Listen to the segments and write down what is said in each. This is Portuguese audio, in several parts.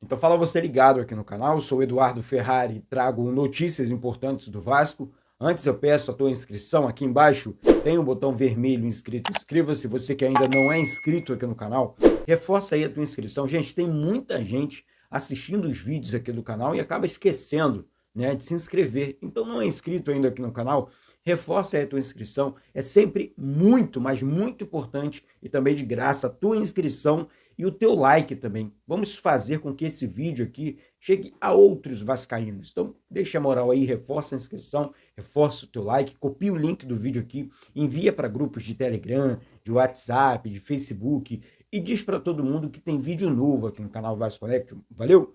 Então fala você ligado aqui no canal, eu sou o Eduardo Ferrari e trago notícias importantes do Vasco. Antes eu peço a tua inscrição aqui embaixo, tem um botão vermelho inscrito, inscreva-se. Você que ainda não é inscrito aqui no canal, reforça aí a tua inscrição. Gente, tem muita gente assistindo os vídeos aqui do canal e acaba esquecendo, né, de se inscrever. Então não é inscrito ainda aqui no canal, reforça aí a tua inscrição. É sempre muito, mas muito importante e também de graça a tua inscrição e o teu like também. Vamos fazer com que esse vídeo aqui chegue a outros vascaínos. Então, deixa a moral aí, reforça a inscrição, reforça o teu like, copia o link do vídeo aqui, envia para grupos de Telegram, de WhatsApp, de Facebook e diz para todo mundo que tem vídeo novo aqui no canal Vasco Connection. Valeu?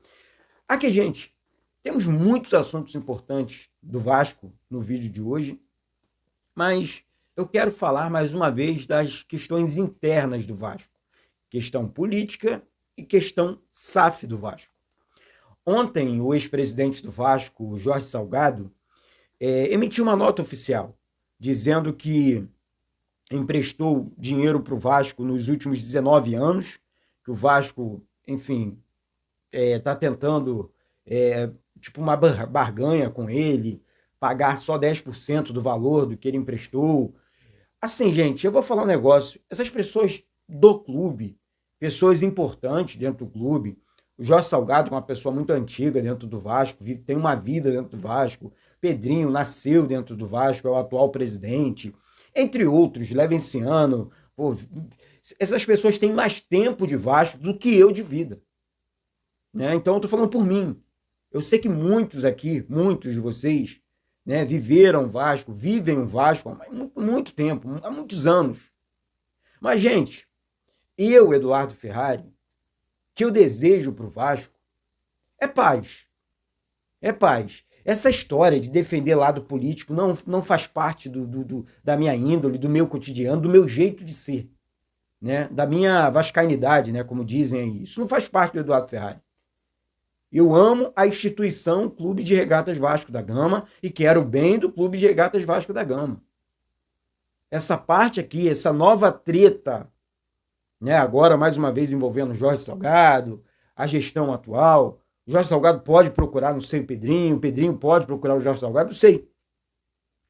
Aqui, gente, temos muitos assuntos importantes do Vasco no vídeo de hoje, mas eu quero falar mais uma vez das questões internas do Vasco. Questão política e questão SAF do Vasco. Ontem, o ex-presidente do Vasco, Jorge Salgado, emitiu uma nota oficial dizendo que emprestou dinheiro para o Vasco nos últimos 19 anos, que o Vasco, enfim, está tentando, tipo uma barganha com ele, pagar só 10% do valor do que ele emprestou. Assim, gente, eu vou falar um negócio. Essas pessoas do clube, pessoas importantes dentro do clube, o Jorge Salgado é uma pessoa muito antiga dentro do Vasco, tem uma vida dentro do Vasco, Pedrinho nasceu dentro do Vasco, é o atual presidente, entre outros, Levenciano, pô, essas pessoas têm mais tempo de Vasco do que eu de vida, né? Então eu tô falando por mim. Eu sei que muitos aqui, muitos de vocês, né, viveram o Vasco, vivem o Vasco há muito tempo, há muitos anos. Mas, gente, eu, Eduardo Ferrari, que eu desejo para o Vasco é paz. É paz. Essa história de defender lado político não faz parte da minha índole, do meu cotidiano, do meu jeito de ser, né? Da minha vascainidade, né? Como dizem aí. Isso não faz parte do Eduardo Ferrari. Eu amo a instituição Clube de Regatas Vasco da Gama e quero o bem do Clube de Regatas Vasco da Gama. Essa parte aqui, essa nova treta, né, agora mais uma vez envolvendo o Jorge Salgado, a gestão atual, o Jorge Salgado pode procurar, não sei, o Pedrinho pode procurar o Jorge Salgado, não sei.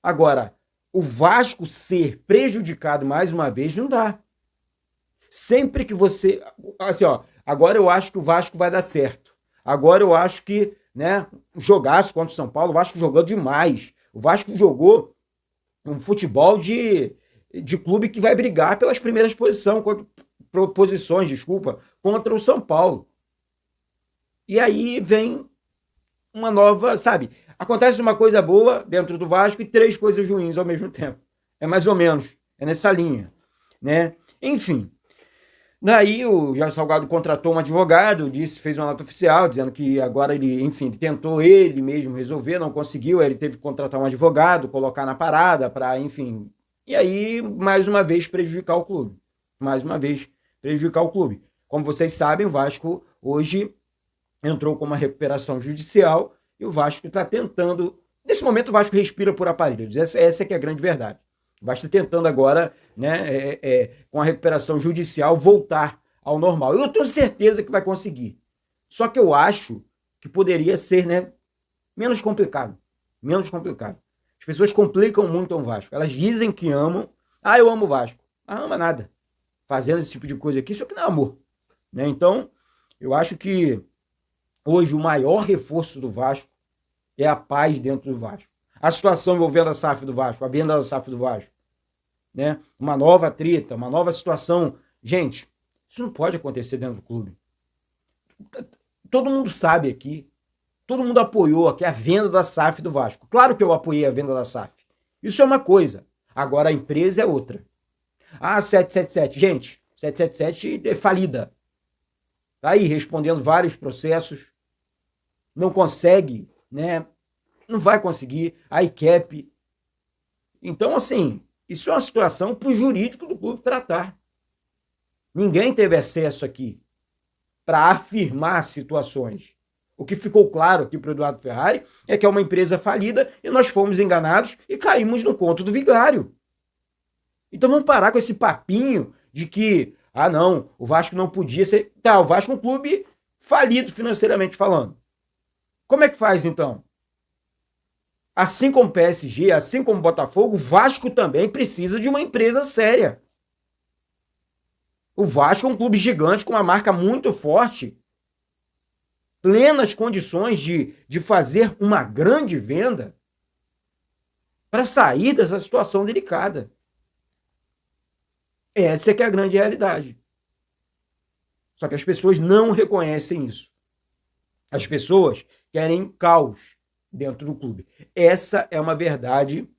Agora, o Vasco ser prejudicado mais uma vez não dá. Sempre que você... Assim, ó, agora eu acho que o Vasco vai dar certo. Agora eu acho que, né, jogaço contra o São Paulo, o Vasco jogou demais. O Vasco jogou um futebol de clube que vai brigar pelas primeiras posições, contra o São Paulo. E aí vem uma nova, sabe? Acontece uma coisa boa dentro do Vasco e 3 coisas ruins ao mesmo tempo. É mais ou menos, é nessa linha, né? Enfim. Daí o Jorge Salgado contratou um advogado, fez uma nota oficial, dizendo que agora ele, enfim, tentou ele mesmo resolver, não conseguiu, aí ele teve que contratar um advogado, colocar na parada para, enfim... E aí, mais uma vez, prejudicar o clube. Mais uma vez, prejudicar o clube. Como vocês sabem, o Vasco hoje entrou com uma recuperação judicial e o Vasco está tentando... Nesse momento, o Vasco respira por aparelhos. Essa é que é a grande verdade. O Vasco está tentando agora, né, com a recuperação judicial, voltar ao normal. Eu tenho certeza que vai conseguir. Só que eu acho que poderia ser, né, menos complicado. Menos complicado. As pessoas complicam muito o Vasco. Elas dizem que amam. Ah, eu amo o Vasco. Mas não ama nada. Fazendo esse tipo de coisa aqui, isso aqui não é amor, né? Então, eu acho que hoje o maior reforço do Vasco é a paz dentro do Vasco. A situação envolvendo a SAF do Vasco, a venda da SAF do Vasco, né? Uma nova treta, uma nova situação. Gente, isso não pode acontecer dentro do clube. Todo mundo sabe aqui, todo mundo apoiou aqui a venda da SAF do Vasco. Claro que eu apoiei a venda da SAF. Isso é uma coisa. Agora a empresa é outra. Ah, 777. Gente, 777 é falida. Tá aí respondendo vários processos. Não consegue, né? Não vai conseguir. A ICAP. Então, assim, isso é uma situação para o jurídico do clube tratar. Ninguém teve acesso aqui para afirmar situações. O que ficou claro aqui para o Eduardo Ferrari é que é uma empresa falida e nós fomos enganados e caímos no conto do vigário. Então vamos parar com esse papinho de que, ah não, o Vasco não podia ser... Tá, o Vasco é um clube falido financeiramente falando. Como é que faz, então? Assim como o PSG, assim como o Botafogo, o Vasco também precisa de uma empresa séria. O Vasco é um clube gigante com uma marca muito forte, plenas condições de fazer uma grande venda para sair dessa situação delicada. Essa é que é a grande realidade. Só que as pessoas não reconhecem isso. As pessoas querem caos dentro do clube. Essa é uma verdade,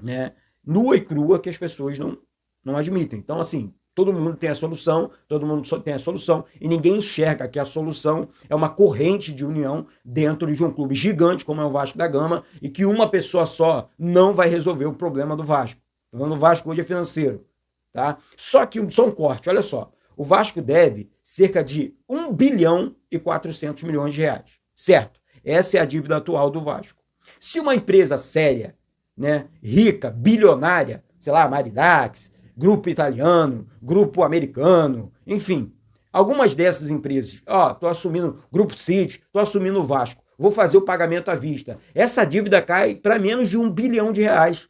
né, nua e crua que as pessoas não admitem. Então, assim, todo mundo tem a solução, todo mundo só tem a solução, e ninguém enxerga que a solução é uma corrente de união dentro de um clube gigante como é o Vasco da Gama, e que uma pessoa só não vai resolver o problema do Vasco. O problema do Vasco hoje é financeiro. Tá? Só um corte, olha só. O Vasco deve cerca de 1 bilhão e 400 milhões de reais. Certo? Essa é a dívida atual do Vasco. Se uma empresa séria, né, rica, bilionária, sei lá, Maridax, Grupo Italiano, Grupo Americano, enfim, algumas dessas empresas, tô assumindo Grupo City, tô assumindo o Vasco, vou fazer o pagamento à vista. Essa dívida cai para menos de 1 bilhão de reais.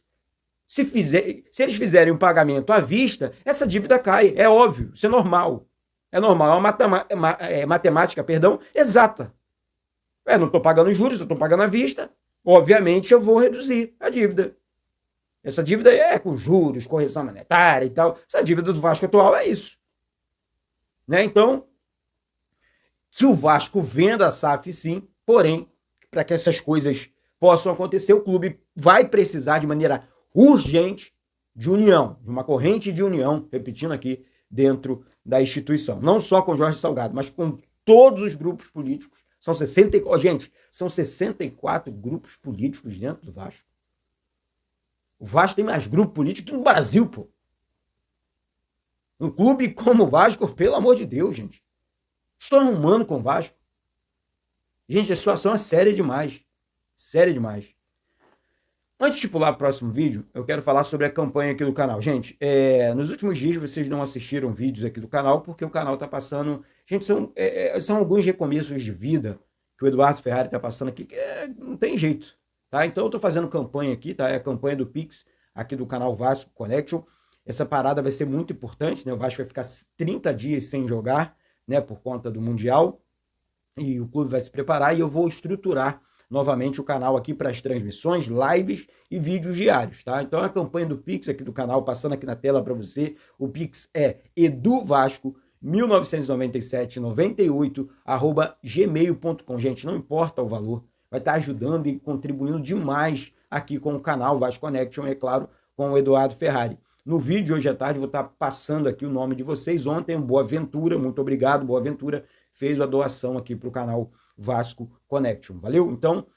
Se eles fizerem um pagamento à vista, essa dívida cai. É óbvio, isso é normal. É normal, é uma matemática, exata. Não estou pagando juros, eu estou pagando à vista. Obviamente, eu vou reduzir a dívida. Essa dívida é com juros, correção monetária e tal. Essa dívida do Vasco atual é isso. Né? Então, que o Vasco venda a SAF, sim. Porém, para que essas coisas possam acontecer, o clube vai precisar de maneira urgente de união, de uma corrente de união, repetindo aqui, dentro da instituição. Não só com Jorge Salgado, mas com todos os grupos políticos. São 64 grupos políticos dentro do Vasco. O Vasco tem mais grupo político que no Brasil, pô. Um clube como o Vasco, pelo amor de Deus, gente. Estou arrumando com o Vasco. Gente, a situação é séria demais. Séria demais. Antes de pular para o próximo vídeo, eu quero falar sobre a campanha aqui do canal. Gente, nos últimos dias vocês não assistiram vídeos aqui do canal, porque o canal está passando... Gente, são alguns recomeços de vida que o Eduardo Ferrari está passando aqui, que não tem jeito, tá? Então eu estou fazendo campanha aqui, tá? É a campanha do Pix, aqui do canal Vasco Connection. Essa parada vai ser muito importante, né? O Vasco vai ficar 30 dias sem jogar, né? Por conta do Mundial. E o clube vai se preparar e eu vou estruturar novamente o canal aqui para as transmissões, lives e vídeos diários, tá? Então a campanha do Pix aqui do canal, passando aqui na tela para você, o Pix é eduvasco199798@gmail.com. Gente, não importa o valor, vai estar ajudando e contribuindo demais aqui com o canal Vasco Connection, é claro, com o Eduardo Ferrari. No vídeo de hoje à tarde vou estar passando aqui o nome de vocês. Ontem, Boaventura, muito obrigado, Boaventura, fez a doação aqui para o canal Vasco Connection, valeu? Então,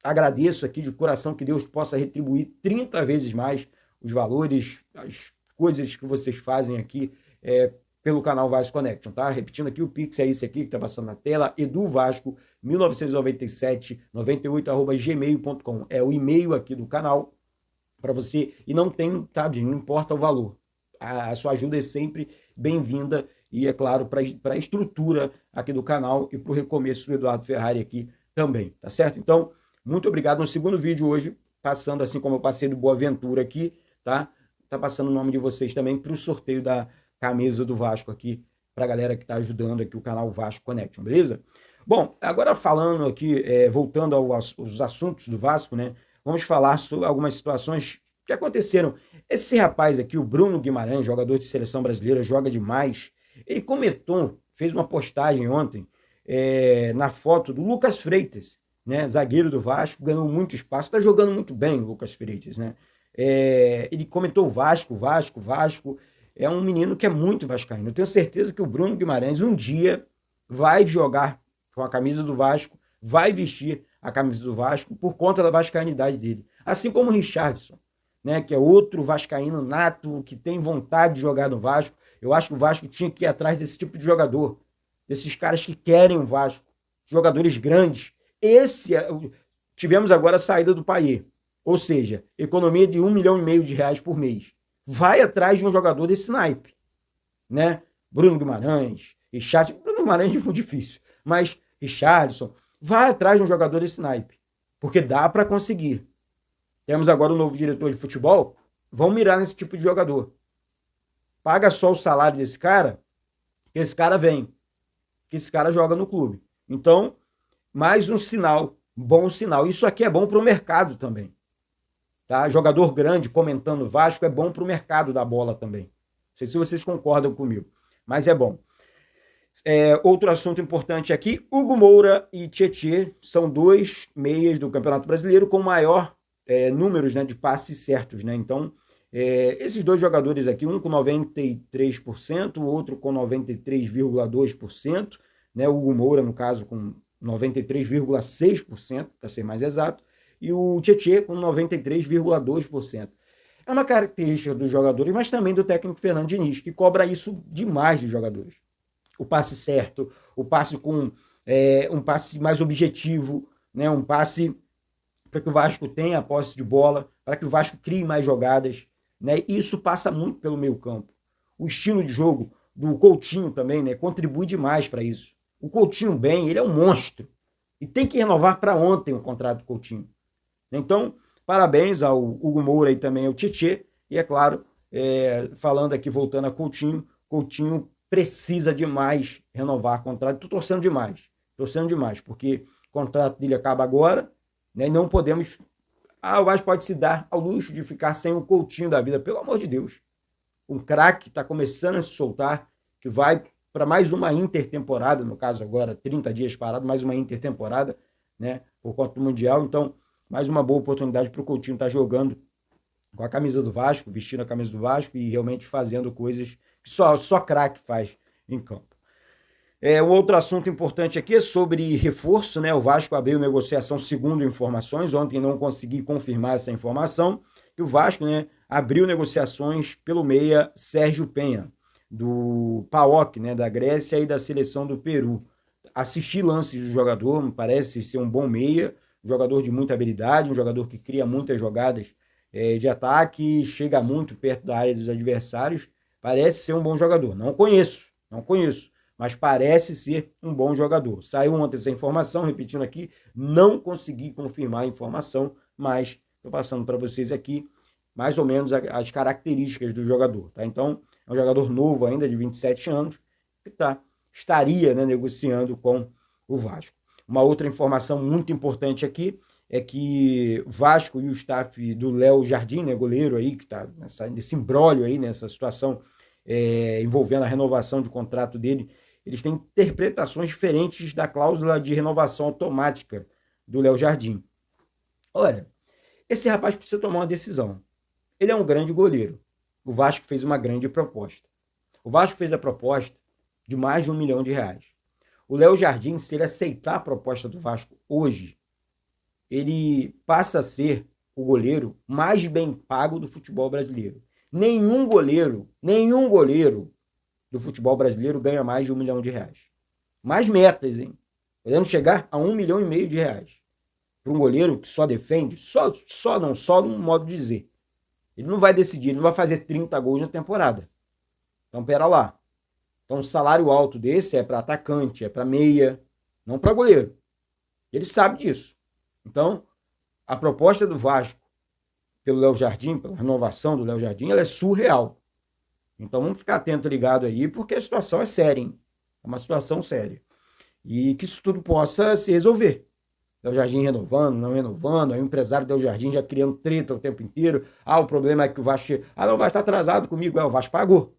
agradeço aqui de coração, que Deus possa retribuir 30 vezes mais os valores, as coisas que vocês fazem aqui pelo canal Vasco Connection, tá? Repetindo aqui, o Pix é esse aqui que tá passando na tela, eduvasco199798@gmail.com, é o e-mail aqui do canal para você, e não tem, sabe, não importa o valor, a sua ajuda é sempre bem-vinda. E, é claro, para a estrutura aqui do canal e para o recomeço do Eduardo Ferrari aqui também, tá certo? Então, muito obrigado. No segundo vídeo hoje, passando, assim como eu passei do Boaventura aqui, tá? Tá passando o nome de vocês também para o sorteio da camisa do Vasco aqui, para a galera que está ajudando aqui o canal Vasco Connection, beleza? Bom, agora falando aqui, voltando aos assuntos do Vasco, né? Vamos falar sobre algumas situações que aconteceram. Esse rapaz aqui, o Bruno Guimarães, jogador de seleção brasileira, joga demais. Ele fez uma postagem ontem na foto do Lucas Freitas, né, zagueiro do Vasco, ganhou muito espaço, está jogando muito bem o Lucas Freitas, né? Ele comentou Vasco, é um menino que é muito vascaíno. Eu tenho certeza que o Bruno Guimarães um dia vai jogar com a camisa do Vasco, vai vestir a camisa do Vasco por conta da vascainidade dele. Assim como o Richarlison, né, que é outro vascaíno nato, que tem vontade de jogar no Vasco. Eu acho que o Vasco tinha que ir atrás desse tipo de jogador, desses caras que querem o Vasco, jogadores grandes. Tivemos agora a saída do Payet, ou seja, economia de 1,5 milhão de reais por mês. Vai atrás de um jogador desse naipe, né? Bruno Guimarães, Richard. Bruno Guimarães é muito difícil, mas Richarlison, vai atrás de um jogador desse naipe, porque dá para conseguir. Temos agora um novo diretor de futebol, vão mirar nesse tipo de jogador. Paga só o salário desse cara, que esse cara vem, que esse cara joga no clube. Então, mais um sinal, bom sinal. Isso aqui é bom para o mercado também. Tá? Jogador grande comentando Vasco é bom para o mercado da bola também. Não sei se vocês concordam comigo, mas é bom. Outro assunto importante aqui, Hugo Moura e Tietê são dois meias do Campeonato Brasileiro com maior números, né, de passes certos. Né? Então, esses dois jogadores aqui, um com 93%, o outro com 93,2%, né? O Hugo Moura, no caso, com 93,6%, para ser mais exato, e o Tietê com 93,2%. É uma característica dos jogadores, mas também do técnico Fernando Diniz, que cobra isso demais dos jogadores. O passe certo, o passe com um passe mais objetivo, né? Um passe para que o Vasco tenha a posse de bola, para que o Vasco crie mais jogadas. Né? Isso passa muito pelo meio campo. O estilo de jogo do Coutinho também, né, contribui demais para isso. O Coutinho bem, ele é um monstro. E tem que renovar para ontem o contrato do Coutinho. Então, parabéns ao Hugo Moura e também ao Tietê. E é claro, falando aqui, voltando a Coutinho, Coutinho precisa demais renovar o contrato. Estou torcendo demais, porque o contrato dele acaba agora, né, e não podemos... o Vasco pode se dar ao luxo de ficar sem o Coutinho da vida, pelo amor de Deus. Um craque está começando a se soltar, que vai para mais uma intertemporada, no caso agora 30 dias parado, mais uma intertemporada, né, por conta do Mundial. Então, mais uma boa oportunidade para o Coutinho estar jogando com a camisa do Vasco, vestindo a camisa do Vasco e realmente fazendo coisas que só craque faz em campo. Um outro assunto importante aqui é sobre reforço, né? O Vasco abriu negociação segundo informações, ontem não consegui confirmar essa informação, que o Vasco, né, abriu negociações pelo meia Sérgio Penha, do PAOK, né, da Grécia e da seleção do Peru. Assisti lances do jogador, me parece ser um bom meia, um jogador de muita habilidade, um jogador que cria muitas jogadas de ataque, chega muito perto da área dos adversários, parece ser um bom jogador. Não conheço, mas parece ser um bom jogador. Saiu ontem essa informação, repetindo aqui, não consegui confirmar a informação, mas estou passando para vocês aqui mais ou menos as características do jogador. Tá? Então, é um jogador novo ainda, de 27 anos, que estaria, né, negociando com o Vasco. Uma outra informação muito importante aqui é que o Vasco e o staff do Léo Jardim, né, goleiro aí, que está nesse imbróglio aí, nessa situação envolvendo a renovação de contrato dele, eles têm interpretações diferentes da cláusula de renovação automática do Léo Jardim. Olha, esse rapaz precisa tomar uma decisão. Ele é um grande goleiro. O Vasco fez uma grande proposta. O Vasco fez a proposta de mais de R$1 milhão. O Léo Jardim, se ele aceitar a proposta do Vasco hoje, ele passa a ser o goleiro mais bem pago do futebol brasileiro. Nenhum goleiro do futebol brasileiro ganha mais de R$1 milhão. Mais metas, hein? Podemos chegar a R$1,5 milhão. Para um goleiro que só defende, só num modo de dizer. Ele não vai decidir, ele não vai fazer 30 gols na temporada. Então, pera lá. Então, o salário alto desse é para atacante, é para meia, não para goleiro. Ele sabe disso. Então, a proposta do Vasco pelo Léo Jardim, pela renovação do Léo Jardim, ela é surreal. Então, vamos ficar atento, ligado aí, porque a situação é séria, hein? É uma situação séria. E que isso tudo possa se resolver. Léo Jardim renovando, não renovando, aí o empresário do Léo Jardim já criando treta o tempo inteiro. O problema é que o Vasco... não, o Vasco está atrasado comigo. O Vasco pagou.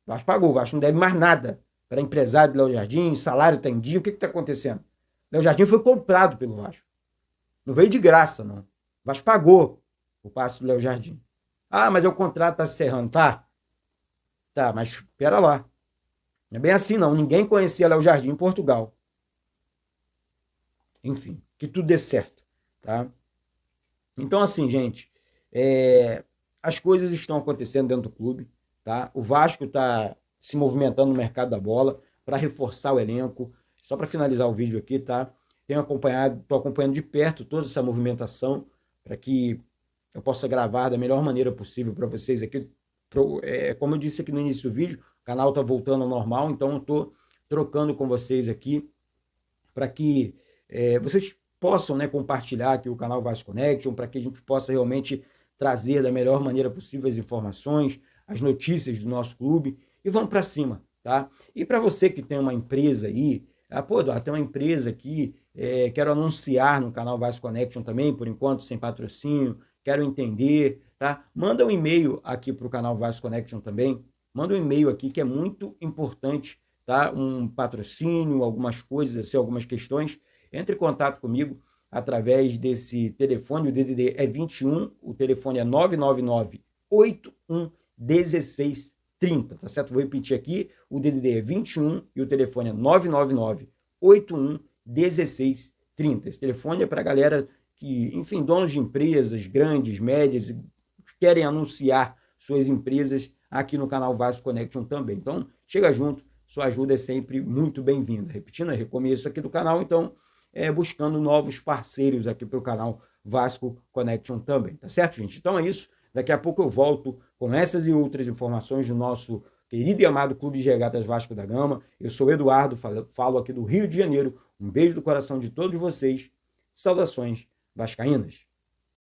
O Vasco não deve mais nada para empresário do Léo Jardim, salário está em dia. O que está acontecendo? O Léo Jardim foi comprado pelo Vasco. Não veio de graça, não. O Vasco pagou o passe do Léo Jardim. Mas o contrato está se encerrando. Tá, mas espera lá. Não é bem assim, não. Ninguém conhecia Léo Jardim em Portugal. Enfim, que tudo dê certo, tá? Então, assim, gente, as coisas estão acontecendo dentro do clube, tá? O Vasco está se movimentando no mercado da bola para reforçar o elenco. Só para finalizar o vídeo aqui, tá? Estou acompanhando de perto toda essa movimentação para que eu possa gravar da melhor maneira possível para vocês aqui. Como eu disse aqui no início do vídeo, o canal está voltando ao normal, então eu estou trocando com vocês aqui, para que vocês possam, né, compartilhar aqui o canal Vasco Connection, para que a gente possa realmente trazer da melhor maneira possível as informações, as notícias do nosso clube, e vamos para cima, tá? E para você que tem uma empresa aí, pô, Eduardo, tem uma empresa aqui, quero anunciar no canal Vasco Connection também, por enquanto sem patrocínio, quero entender, tá? Manda um e-mail aqui para o canal Vasco Connection também, manda um e-mail aqui que é muito importante, tá? Um patrocínio, algumas coisas, assim, algumas questões, entre em contato comigo através desse telefone, o DDD é 21, o telefone é 999-81-1630, tá certo? Vou repetir aqui, o DDD é 21 e o telefone é 999-81-1630. Esse telefone é para a galera que, enfim, donos de empresas grandes, médias, querem anunciar suas empresas aqui no canal Vasco Connection também. Então, chega junto, sua ajuda é sempre muito bem-vinda. Repetindo, é recomeço aqui do canal, então, buscando novos parceiros aqui para o canal Vasco Connection também, tá certo, gente? Então é isso, daqui a pouco eu volto com essas e outras informações do nosso querido e amado Clube de Regatas Vasco da Gama. Eu sou Eduardo, falo aqui do Rio de Janeiro, um beijo do coração de todos vocês, saudações vascaínas.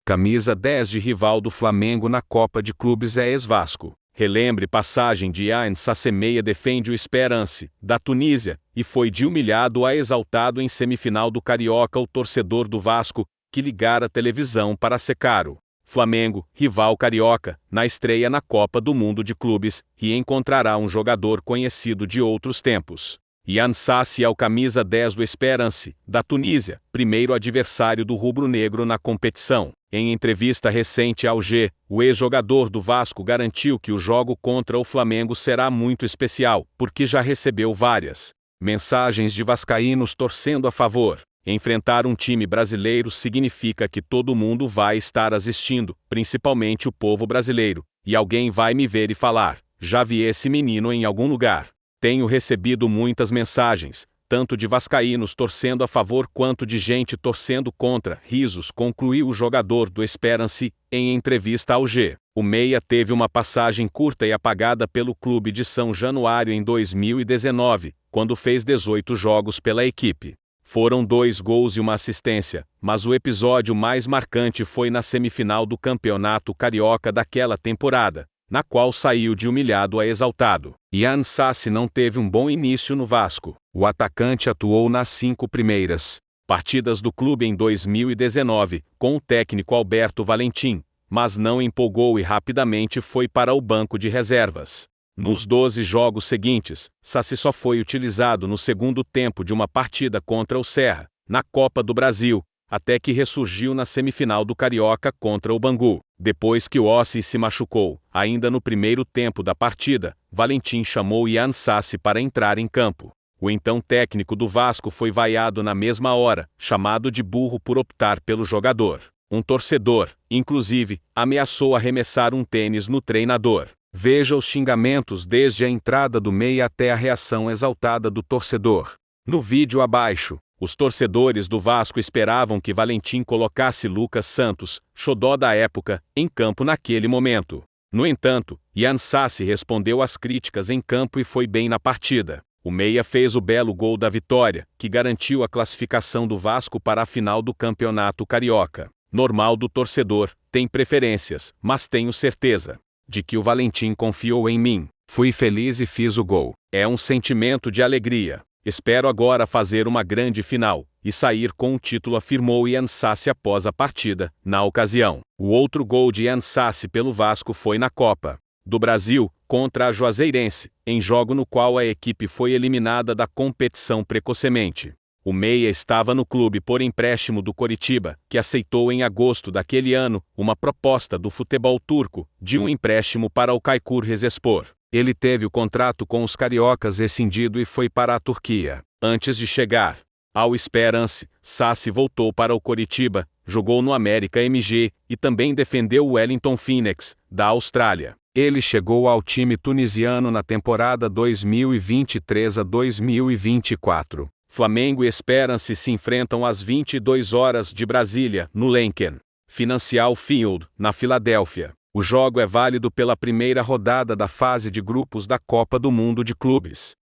Camisa 10 de rival do Flamengo na Copa de Clubes é ex-Vasco. Relembre passagem de Yann Sassemeia defende o Esperance, da Tunísia, e foi de humilhado a exaltado em semifinal do Carioca o torcedor do Vasco, que ligara a televisão para secaro. Flamengo, rival carioca, na estreia na Copa do Mundo de Clubes, e encontrará um jogador conhecido de outros tempos. Yann Sassi é o camisa 10 do Esperance, da Tunísia, primeiro adversário do rubro-negro na competição. Em entrevista recente ao G, o ex-jogador do Vasco garantiu que o jogo contra o Flamengo será muito especial, porque já recebeu várias mensagens de vascaínos torcendo a favor. Enfrentar um time brasileiro significa que todo mundo vai estar assistindo, principalmente o povo brasileiro, e alguém vai me ver e falar: já vi esse menino em algum lugar. Tenho recebido muitas mensagens, tanto de vascaínos torcendo a favor quanto de gente torcendo contra. Risos, concluiu o jogador do Esperance, em entrevista ao G. O meia teve uma passagem curta e apagada pelo clube de São Januário em 2019, quando fez 18 jogos pela equipe. Foram 2 gols e uma assistência, mas o episódio mais marcante foi na semifinal do Campeonato Carioca daquela temporada, na qual saiu de humilhado a exaltado. Yann Sassi não teve um bom início no Vasco. O atacante atuou nas 5 primeiras partidas do clube em 2019, com o técnico Alberto Valentim, mas não empolgou e rapidamente foi para o banco de reservas. Nos 12 jogos seguintes, Sassi só foi utilizado no segundo tempo de uma partida contra o Serra, na Copa do Brasil, até que ressurgiu na semifinal do Carioca contra o Bangu. Depois que o Ossi se machucou, ainda no primeiro tempo da partida, Valentim chamou Yann Sassi para entrar em campo. O então técnico do Vasco foi vaiado na mesma hora, chamado de burro por optar pelo jogador. Um torcedor, inclusive, ameaçou arremessar um tênis no treinador. Veja os xingamentos desde a entrada do meia até a reação exaltada do torcedor. No vídeo abaixo, os torcedores do Vasco esperavam que Valentim colocasse Lucas Santos, xodó da época, em campo naquele momento. No entanto, Yann Sassi respondeu às críticas em campo e foi bem na partida. O meia fez o belo gol da vitória, que garantiu a classificação do Vasco para a final do Campeonato Carioca. Normal do torcedor, tem preferências, mas tenho certeza de que o Valentim confiou em mim. Fui feliz e fiz o gol. É um sentimento de alegria. Espero agora fazer uma grande final e sair com o título, afirmou Yann Sassi após a partida. Na ocasião, o outro gol de Yann Sassi pelo Vasco foi na Copa do Brasil, contra a Juazeirense, em jogo no qual a equipe foi eliminada da competição precocemente. O meia estava no clube por empréstimo do Coritiba, que aceitou em agosto daquele ano uma proposta do futebol turco de um empréstimo para o Çaykur Rizespor. Ele teve o contrato com os cariocas rescindido e foi para a Turquia. Antes de chegar ao Esperance, Sassi voltou para o Coritiba, jogou no América MG e também defendeu o Wellington Phoenix, da Austrália. Ele chegou ao time tunisiano na temporada 2023 a 2024. Flamengo e Esperance se enfrentam às 22 horas de Brasília, no Lincoln Financial Field, na Filadélfia. O jogo é válido pela primeira rodada da fase de grupos da Copa do Mundo de Clubes.